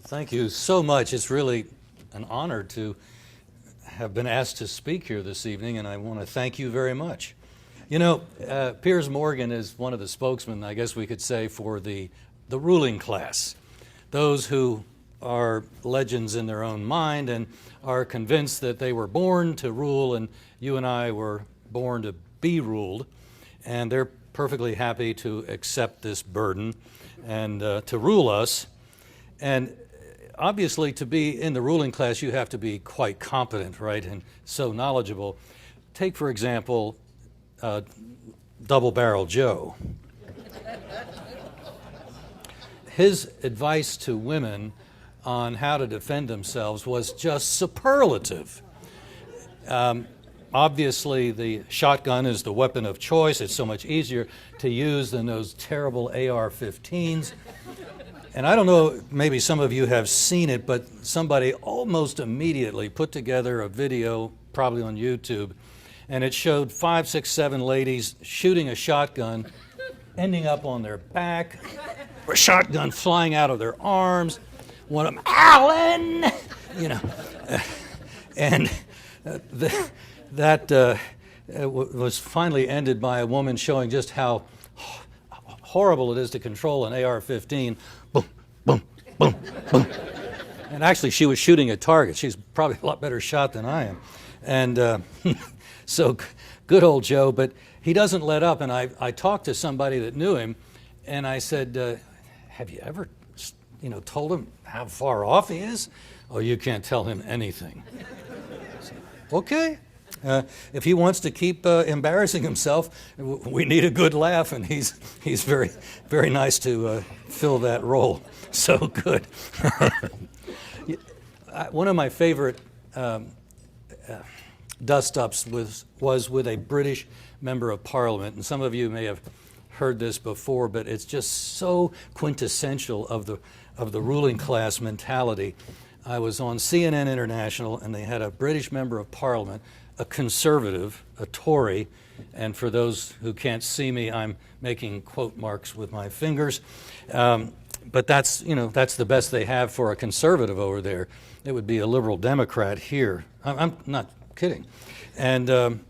Thank you so much. It's really an honor to have been asked to speak here this evening, and I want to thank you very much. You know, Piers Morgan is one of the spokesmen, I guess we could say, for the ruling class, those who are legends in their own mind and are convinced that they were born to rule, and you and I were born to be ruled, and they're perfectly happy to accept this burden and to rule us. And obviously, to be in the ruling class, you have to be quite competent, right, and so knowledgeable. Take, for example, Double Barrel Joe. His advice to women on how to defend themselves was just superlative. Obviously, the shotgun is the weapon of choice. It's so much easier to use than those terrible AR-15s. And I don't know, maybe some of you have seen it, but somebody almost immediately put together a video, probably on YouTube, and it showed 5, 6, 7 ladies shooting a shotgun, ending up on their back, a shotgun flying out of their arms, one of them, Alan! You know, and that was finally ended by a woman showing just how horrible it is to control an AR-15. Boom, boom, boom, boom. And actually, she was shooting at targets. She's probably a lot better shot than I am. And so good old Joe, but he doesn't let up. And I talked to somebody that knew him, and I said, have you ever told him how far off he is? Oh, you can't tell him anything. Okay. If he wants to keep embarrassing himself, we need a good laugh, and he's very, very nice to fill that role. So good. One of my favorite dust-ups was with a British member of Parliament, and some of you may have heard this before, but it's just so quintessential of the ruling class mentality. I was on CNN International, and they had a British member of Parliament, a conservative, a Tory, and for those who can't see me, I'm making quote marks with my fingers. But that's the best they have for a conservative over there. It would be a liberal Democrat here. I'm not kidding. And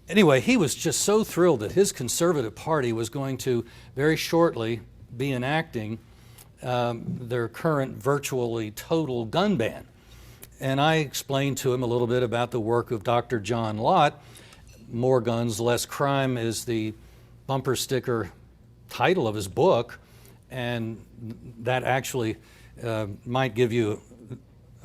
anyway, he was just so thrilled that his Conservative Party was going to very shortly be enacting their current virtually total gun ban. And I explained to him a little bit about the work of Dr. John Lott. More Guns, Less Crime is the bumper sticker title of his book, and that actually might give you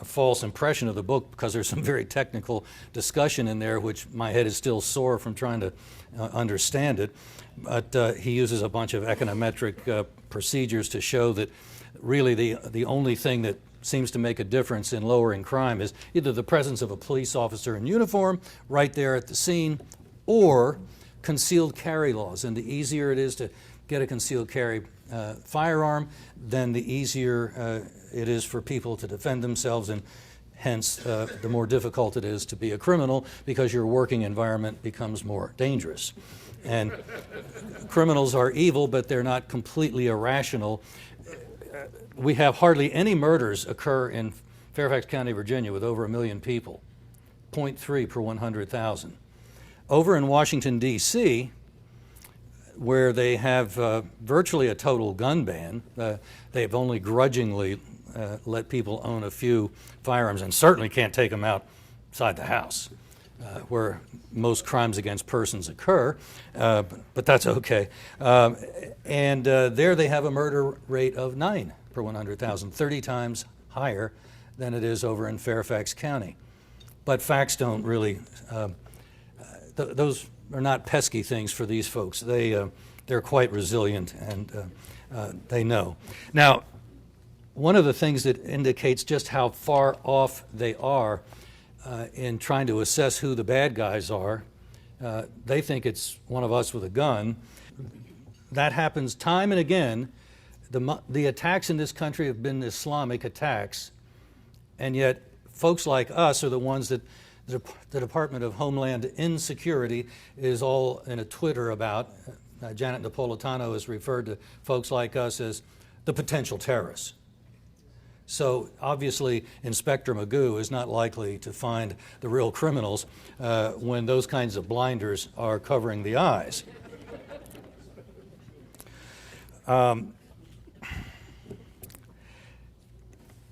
a false impression of the book because there's some very technical discussion in there, which my head is still sore from trying to understand it. But he uses a bunch of econometric procedures to show that really the only thing that seems to make a difference in lowering crime is either the presence of a police officer in uniform right there at the scene or concealed carry laws. And the easier it is to get a concealed carry firearm, then the easier it is for people to defend themselves, and hence the more difficult it is to be a criminal because your working environment becomes more dangerous. And criminals are evil, but they're not completely irrational. We have hardly any murders occur in Fairfax County, Virginia, with over 1 million people, 0.3 per 100,000. Over in Washington, D.C., where they have virtually a total gun ban, they've only grudgingly let people own a few firearms and certainly can't take them outside the house, where most crimes against persons occur, but that's okay. And there they have a murder rate of 9 per 100,000, 30 times higher than it is over in Fairfax County. But facts don't really, those are not pesky things for these folks. They're quite resilient, and they know. Now, one of the things that indicates just how far off they are in trying to assess who the bad guys are, they think it's one of us with a gun. That happens time and again. The attacks in this country have been Islamic attacks, and yet folks like us are the ones that the Department of Homeland Insecurity is all in a Twitter about. Janet Napolitano has referred to folks like us as the potential terrorists. So obviously, Inspector Magoo is not likely to find the real criminals when those kinds of blinders are covering the eyes.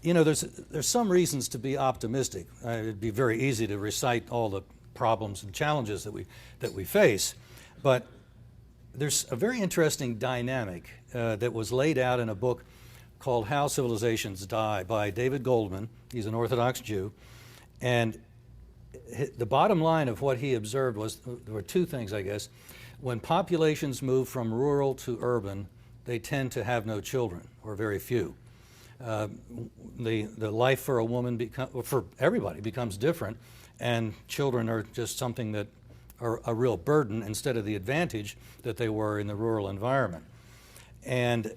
You know, there's some reasons to be optimistic. It'd be very easy to recite all the problems and challenges that we face, but there's a very interesting dynamic that was laid out in a book called How Civilizations Die by David Goldman. He's an Orthodox Jew, and the bottom line of what he observed was there were two things, I guess. When populations move from rural to urban, they tend to have no children, or very few. The life for a woman, for everybody, becomes different, and children are just something that are a real burden instead of the advantage that they were in the rural environment. And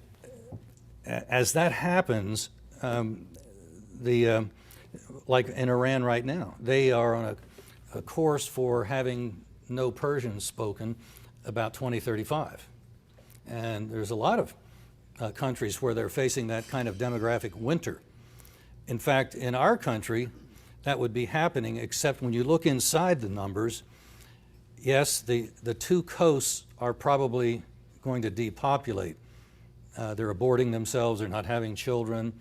as that happens, like in Iran right now, they are on a course for having no Persian spoken about 2035. And there's a lot of countries where they're facing that kind of demographic winter. In fact, in our country, that would be happening, except when you look inside the numbers, yes, the two coasts are probably going to depopulate. They're aborting themselves, they're not having children.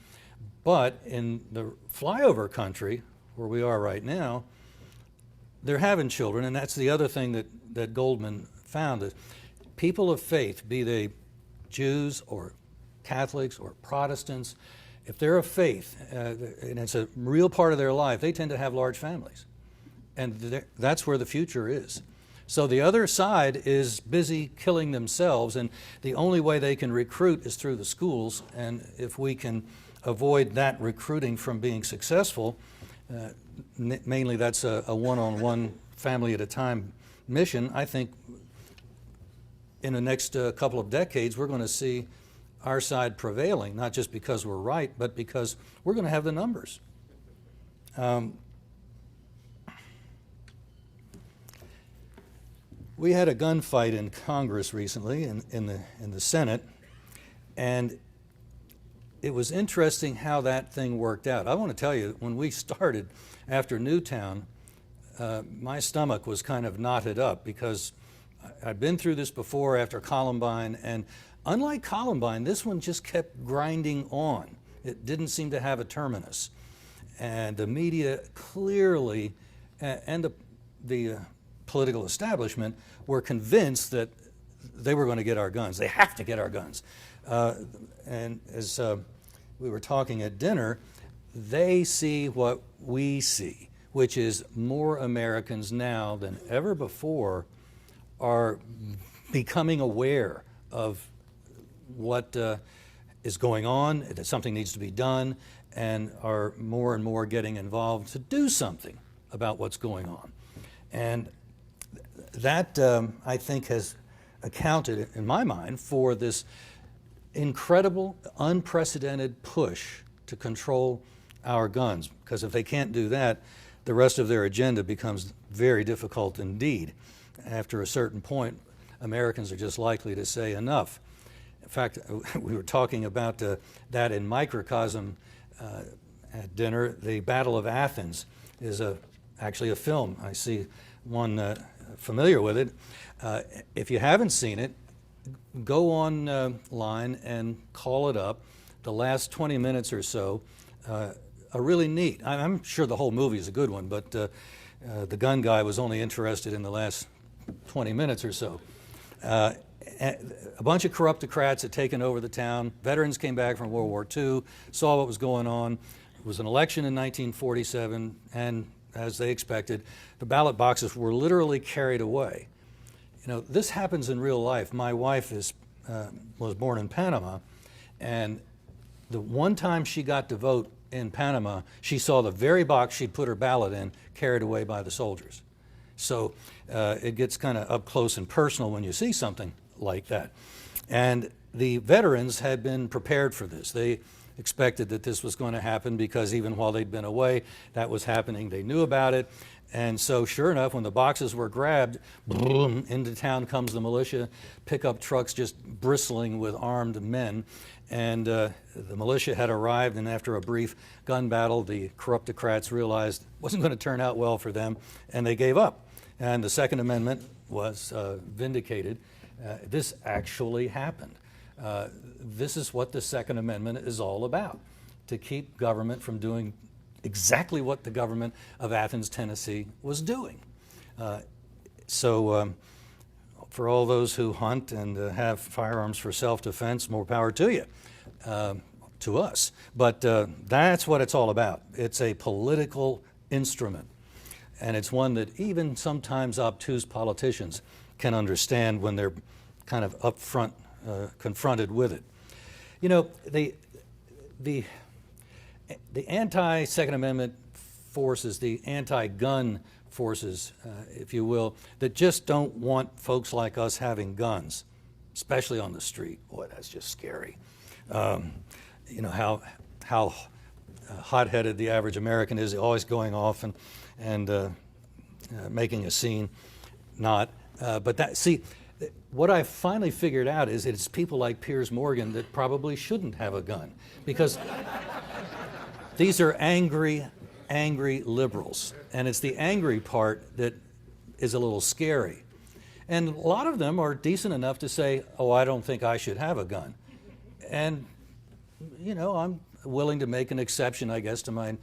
But in the flyover country, where we are right now, they're having children, and that's the other thing that Goldman found, is people of faith, be they Jews or Catholics or Protestants, if they're of faith, and it's a real part of their life, they tend to have large families. And that's where the future is. So the other side is busy killing themselves, and the only way they can recruit is through the schools. And if we can avoid that recruiting from being successful, mainly that's a one-on-one, family at a time mission, I think in the next couple of decades we're going to see our side prevailing, not just because we're right, but because we're going to have the numbers. We had a gunfight in Congress recently, in the Senate, and it was interesting how that thing worked out. I want to tell you, when we started after Newtown, my stomach was kind of knotted up because I'd been through this before after Columbine, and unlike Columbine, this one just kept grinding on. It didn't seem to have a terminus. And the media clearly, and the political establishment, were convinced that they were going to get our guns. They have to get our guns. And as we were talking at dinner, they see what we see, which is more Americans now than ever before are becoming aware of what is going on, that something needs to be done, and are more and more getting involved to do something about what's going on. And that, I think, has accounted, in my mind, for this incredible, unprecedented push to control our guns. Because if they can't do that, the rest of their agenda becomes very difficult indeed. After a certain point, Americans are just likely to say enough. In fact, we were talking about that in microcosm at dinner. The Battle of Athens is actually a film. I see one familiar with it. If you haven't seen it, go online and call it up. The last 20 minutes or so are really neat. I'm sure the whole movie is a good one, but the gun guy was only interested in the last 20 minutes or so. A bunch of corruptocrats had taken over the town. Veterans came back from World War II, saw what was going on. It was an election in 1947, and as they expected, the ballot boxes were literally carried away. You know, this happens in real life. My wife was born in Panama, and the one time she got to vote in Panama, she saw the very box she'd put her ballot in carried away by the soldiers. So it gets kind of up close and personal when you see something like that. And the veterans had been prepared for this. They expected that this was going to happen because even while they'd been away, that was happening. They knew about it. And so sure enough, when the boxes were grabbed, boom, into town comes the militia, pickup trucks just bristling with armed men. And the militia had arrived, and after a brief gun battle, the corruptocrats realized it wasn't going to turn out well for them, and they gave up. And the Second Amendment was vindicated. This actually happened. This is what the Second Amendment is all about, to keep government from doing exactly what the government of Athens, Tennessee was doing. So for all those who hunt and have firearms for self-defense, more power to you, to us. But that's what it's all about. It's a political instrument, and it's one that even sometimes obtuse politicians can understand when they're kind of up front confronted with it. You know, the anti-Second Amendment forces, the anti-gun forces, if you will, that just don't want folks like us having guns, especially on the street. Boy, that's just scary. You know how hot-headed the average American is, always going off and making a scene. Not, but that, see, what I finally figured out is it's people like Piers Morgan that probably shouldn't have a gun, because these are angry liberals, and it's the angry part that is a little scary. And a lot of them are decent enough to say, oh, I don't think I should have a gun. And, you know, I'm willing to make an exception, I guess, to my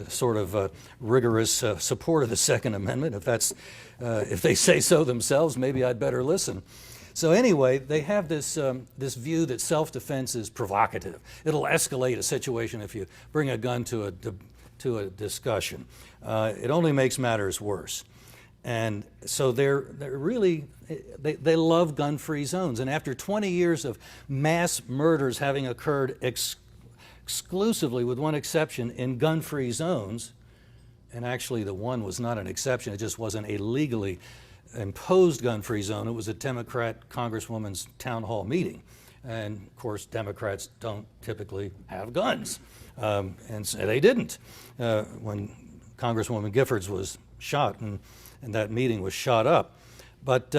sort of rigorous support of the Second Amendment. If they say so themselves, maybe I'd better listen. So anyway, they have this view that self-defense is provocative. It'll escalate a situation if you bring a gun to a discussion. It only makes matters worse. And so they're really, they love gun-free zones. And after 20 years of mass murders having occurred exclusively, with one exception, in gun-free zones, and actually the one was not an exception, it just wasn't a legally imposed gun-free zone. It was a Democrat congresswoman's town hall meeting. And of course, Democrats don't typically have guns. And so they didn't when Congresswoman Giffords was shot and that meeting was shot up. But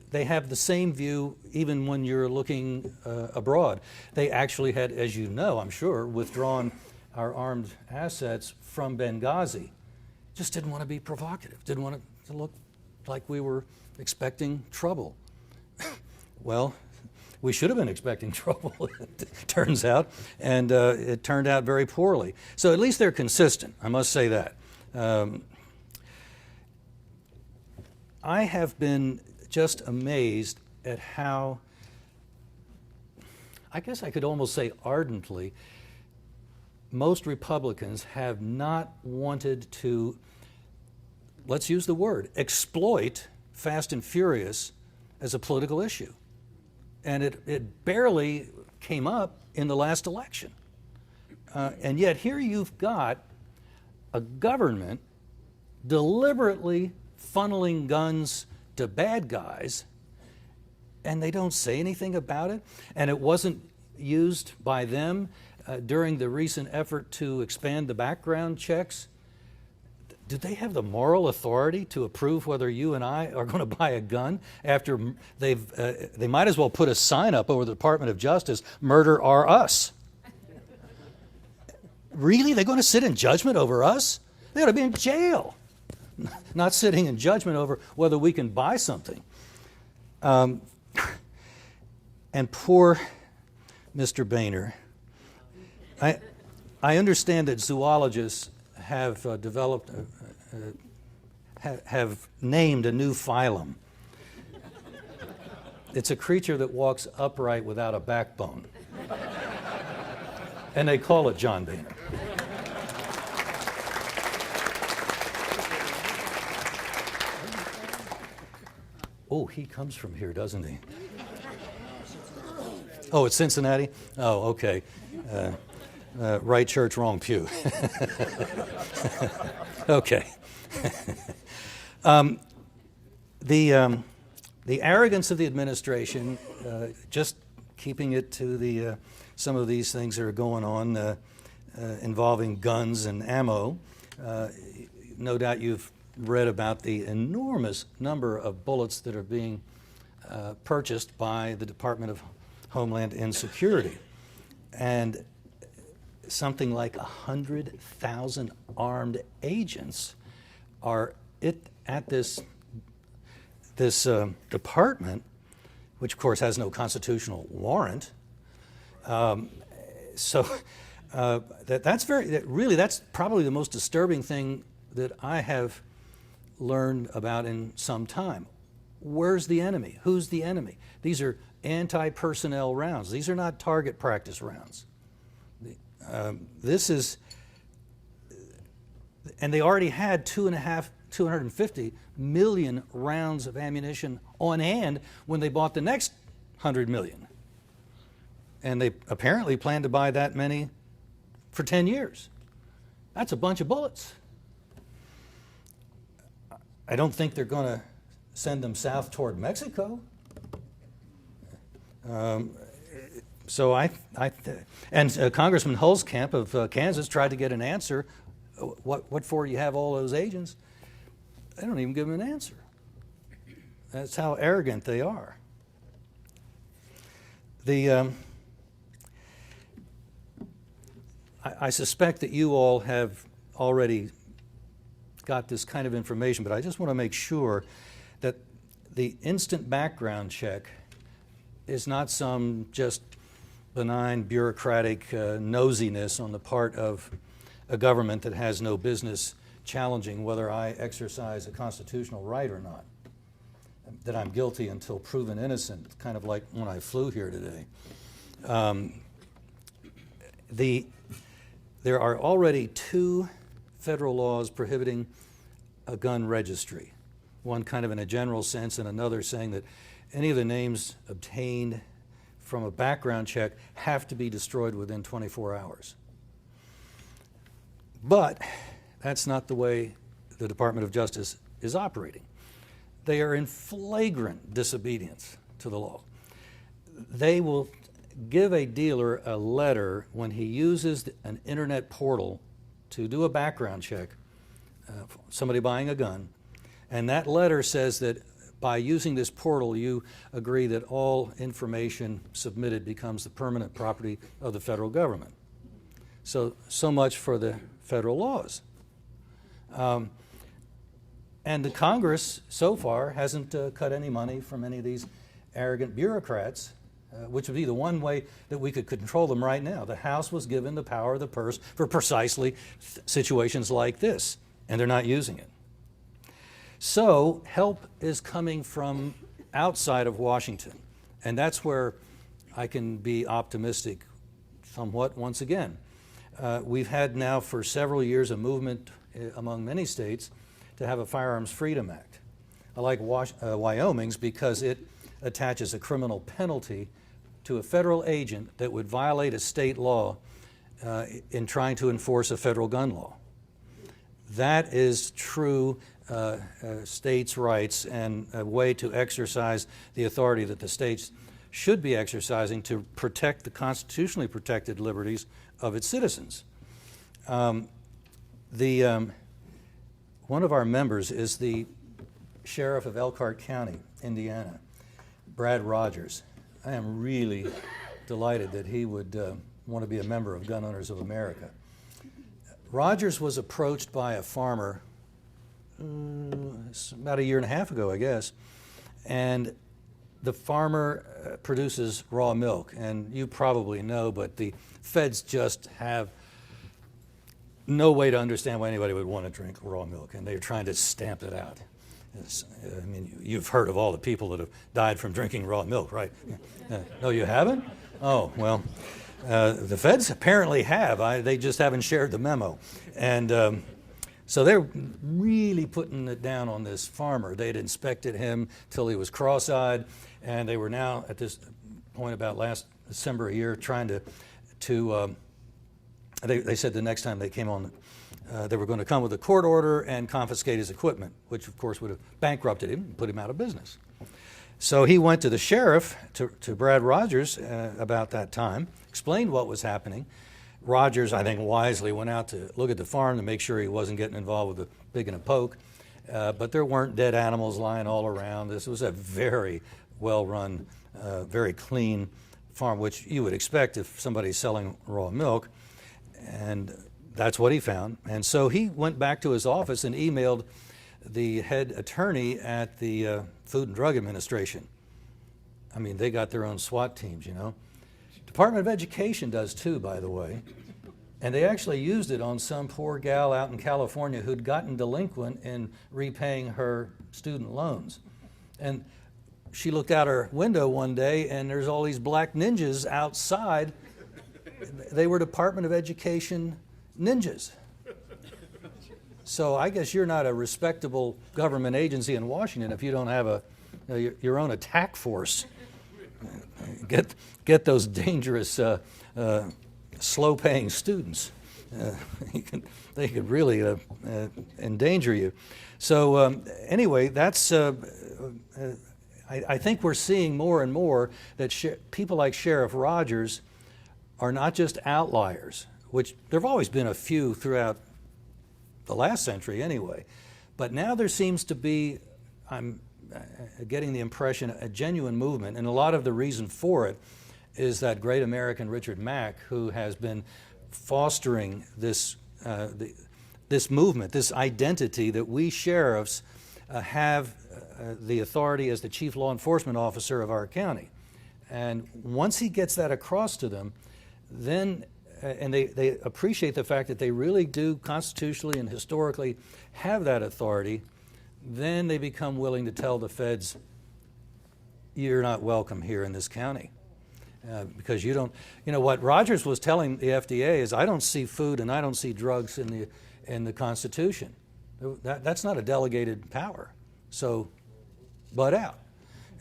they have the same view even when you're looking abroad. They actually had, as you know, I'm sure, withdrawn our armed assets from Benghazi. Just didn't want to be provocative, didn't want to look like we were expecting trouble. Well, we should have been expecting trouble, it turns out, and it turned out very poorly. So at least they're consistent, I must say that. I have been just amazed at how, I guess I could almost say ardently, most Republicans have not wanted to, let's use the word, exploit Fast and Furious as a political issue. And it barely came up in the last election. And yet here you've got a government deliberately funneling guns to bad guys, and they don't say anything about it. And it wasn't used by them during the recent effort to expand the background checks. Do they have the moral authority to approve whether you and I are going to buy a gun after they might as well put a sign up over the Department of Justice, "Murder or us"? Really? They're going to sit in judgment over us? They ought to be in jail, not sitting in judgment over whether we can buy something. And poor Mr. Boehner. I understand that zoologists have developed, have named a new phylum. It's a creature that walks upright without a backbone. And they call it John Boehner. Oh, he comes from here, doesn't he? Oh, it's Cincinnati? Oh, okay. Right church, wrong pew. Okay. The arrogance of the administration just keeping it to the some of these things that are going on involving guns and ammo. No doubt you've read about the enormous number of bullets that are being purchased by the Department of Homeland Security. And something like 100,000 armed agents are at this department, which of course has no constitutional warrant. That's probably the most disturbing thing that I have learned about in some time. Where's the enemy? Who's the enemy? These are anti-personnel rounds. These are not target practice rounds. And they already had 250 million rounds of ammunition on hand when they bought the next 100 million. And they apparently plan to buy that many for 10 years. That's a bunch of bullets. I don't think they're going to send them south toward Mexico. And Congressman Hulskamp of Kansas tried to get an answer. What for you have all those agents? They don't even give him an answer. That's how arrogant they are. I suspect that you all have already got this kind of information, but I just want to make sure that the instant background check is not some just benign bureaucratic nosiness on the part of a government that has no business challenging whether I exercise a constitutional right or not, that I'm guilty until proven innocent, kind of like when I flew here today. There are already 2 federal laws prohibiting a gun registry, one kind of in a general sense and another saying that any of the names obtained from a background check have to be destroyed within 24 hours. But that's not the way the Department of Justice is operating. They are in flagrant disobedience to the law. They will give a dealer a letter when he uses an internet portal to do a background check, somebody buying a gun, and that letter says that by using this portal you agree that all information submitted becomes the permanent property of the federal government. So much for the federal laws. And the Congress so far hasn't cut any money from any of these arrogant bureaucrats, which would be the one way that we could control them right now. The House was given the power of the purse for precisely situations like this, and they're not using it. So help is coming from outside of Washington, and that's where I can be optimistic somewhat once again. We've had now for several years a movement among many states to have a Firearms Freedom Act. I like Wyoming's because it attaches a criminal penalty to a federal agent that would violate a state law in trying to enforce a federal gun law. That is true states' rights and a way to exercise the authority that the states should be exercising to protect the constitutionally protected liberties of its citizens. One of our members is the sheriff of Elkhart County, Indiana, Brad Rogers. I am really delighted that he would want to be a member of Gun Owners of America. Rogers was approached by a farmer about a year and a half ago, I guess, and the farmer produces raw milk, and you probably know, but the feds just have no way to understand why anybody would want to drink raw milk, and they're trying to stamp it out. I mean, you've heard of all the people that have died from drinking raw milk, right? No, you haven't? Oh, well, the feds apparently have. They just haven't shared the memo. And so they're really putting it down on this farmer. They'd inspected him till he was cross-eyed, and they were now at this point about last December a year trying to they said the next time they came on, they were going to come with a court order and confiscate his equipment, which of course would have bankrupted him and put him out of business. So he went to the sheriff, to Brad Rogers, about that time, explained what was happening. Rogers, I think wisely, went out to look at the farm to make sure he wasn't getting involved with a pig and a poke. But there weren't dead animals lying all around. This was a very well-run, very clean farm, which you would expect if somebody's selling raw milk. And that's what he found. And so he went back to his office and emailed the head attorney at the Food and Drug Administration. I mean, they got their own SWAT teams, you know. Department of Education does too, by the way. And they actually used it on some poor gal out in California who'd gotten delinquent in repaying her student loans. And she looked out her window one day and there's all these black ninjas outside. They were Department of Education ninjas. So I guess you're not a respectable government agency in Washington if you don't have your own attack force. Get those dangerous, slow-paying students. They could really endanger you. So anyway, that's. I think we're seeing more and more that people like Sheriff Rogers are not just outliers, which there have always been a few throughout the last century anyway. But now there seems to be, I'm getting the impression, a genuine movement, and a lot of the reason for it is that great American Richard Mack, who has been fostering this this movement, this identity that we sheriffs have the authority as the chief law enforcement officer of our county. And once he gets that across to them, then and they appreciate the fact that they really do constitutionally and historically have that authority, then they become willing to tell the feds, you're not welcome here in this county. Because you don't, you know, what Rogers was telling the FDA is, I don't see food and I don't see drugs in the Constitution. That's not a delegated power. So, butt out.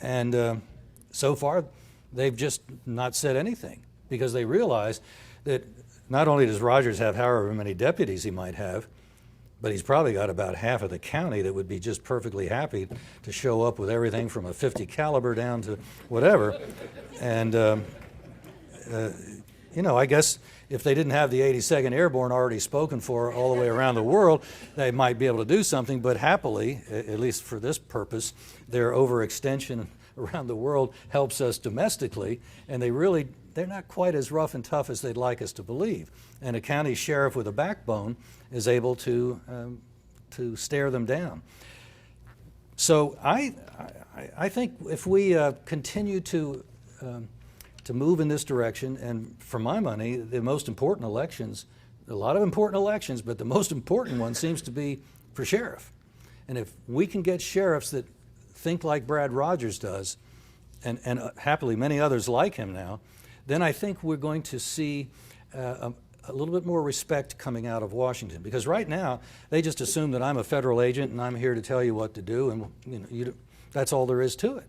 And so far, they've just not said anything because they realize that not only does Rogers have however many deputies he might have, but he's probably got about half of the county that would be just perfectly happy to show up with everything from a .50 caliber down to whatever. And, you know, I guess if they didn't have the 82nd Airborne already spoken for all the way around the world, they might be able to do something. But happily, at least for this purpose, their overextension around the world helps us domestically. And they're not quite as rough and tough as they'd like us to believe. And a county sheriff with a backbone is able to stare them down. So I think if we continue to move in this direction, and for my money, the most important elections, a lot of important elections, but the most important one seems to be for sheriff. And if we can get sheriffs that think like Brad Rogers does, and happily many others like him now, then I think we're going to see a little bit more respect coming out of Washington. Because right now, they just assume that I'm a federal agent and I'm here to tell you what to do, and you know, that's all there is to it.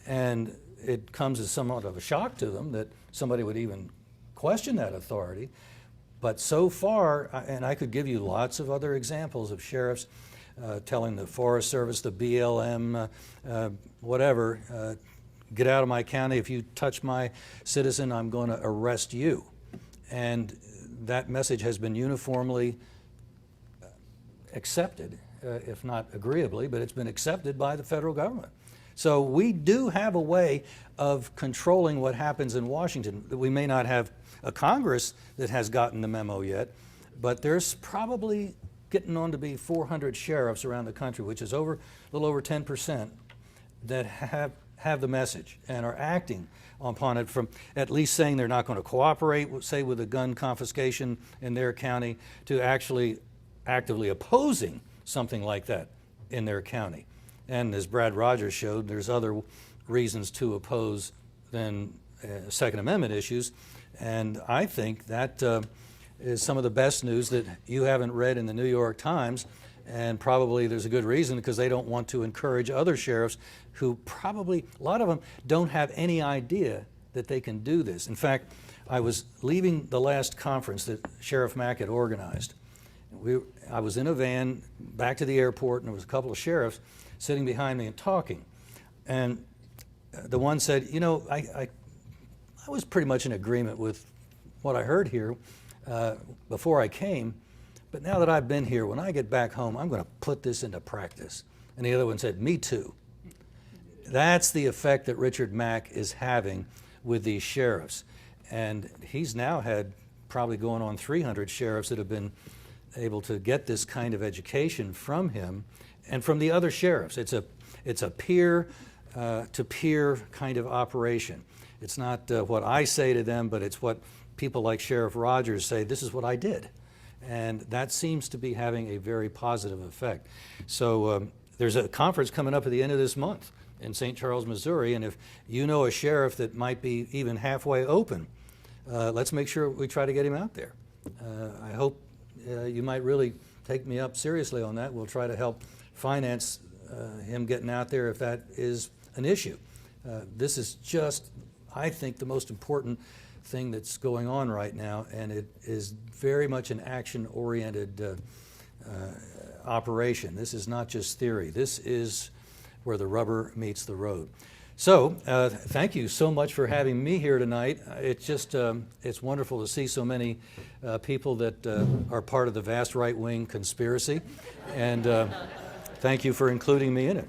And it comes as somewhat of a shock to them that somebody would even question that authority. But so far, and I could give you lots of other examples of sheriffs telling the Forest Service, the BLM, whatever, get out of my county. If you touch my citizen, I'm going to arrest you. And that message has been uniformly accepted, if not agreeably, but it's been accepted by the federal government. So we do have a way of controlling what happens in Washington. We may not have a Congress that has gotten the memo yet, but there's probably getting on to be 400 sheriffs around the country, which is a little over 10%, that have the message and are acting upon it, from at least saying they're not going to cooperate, say, with a gun confiscation in their county, to actually actively opposing something like that in their county. And as Brad Rogers showed, there's other reasons to oppose than Second Amendment issues. And I think that is some of the best news that you haven't read in the New York Times. And probably there's a good reason, because they don't want to encourage other sheriffs who probably, a lot of them, don't have any idea that they can do this. In fact, I was leaving the last conference that Sheriff Mack had organized. I was in a van back to the airport, and there was a couple of sheriffs sitting behind me and talking. And the one said, you know, I was pretty much in agreement with what I heard here before I came, but now that I've been here, when I get back home, I'm going to put this into practice. And the other one said, me too. That's the effect that Richard Mack is having with these sheriffs. And he's now had probably going on 300 sheriffs that have been able to get this kind of education from him and from the other sheriffs. It's a peer to peer kind of operation. It's not what I say to them, but it's what people like Sheriff Rogers say, this is what I did. And that seems to be having a very positive effect. So there's a conference coming up at the end of this month in St. Charles, Missouri, and if you know a sheriff that might be even halfway open, let's make sure we try to get him out there. I hope you might really take me up seriously on that. We'll try to help finance him getting out there if that is an issue. This is just, I think, the most important thing that's going on right now, and it is very much an action-oriented operation. This is not just theory. This is where the rubber meets the road. So thank you so much for having me here tonight. It's just, it's wonderful to see so many people that are part of the vast right-wing conspiracy, and thank you for including me in it.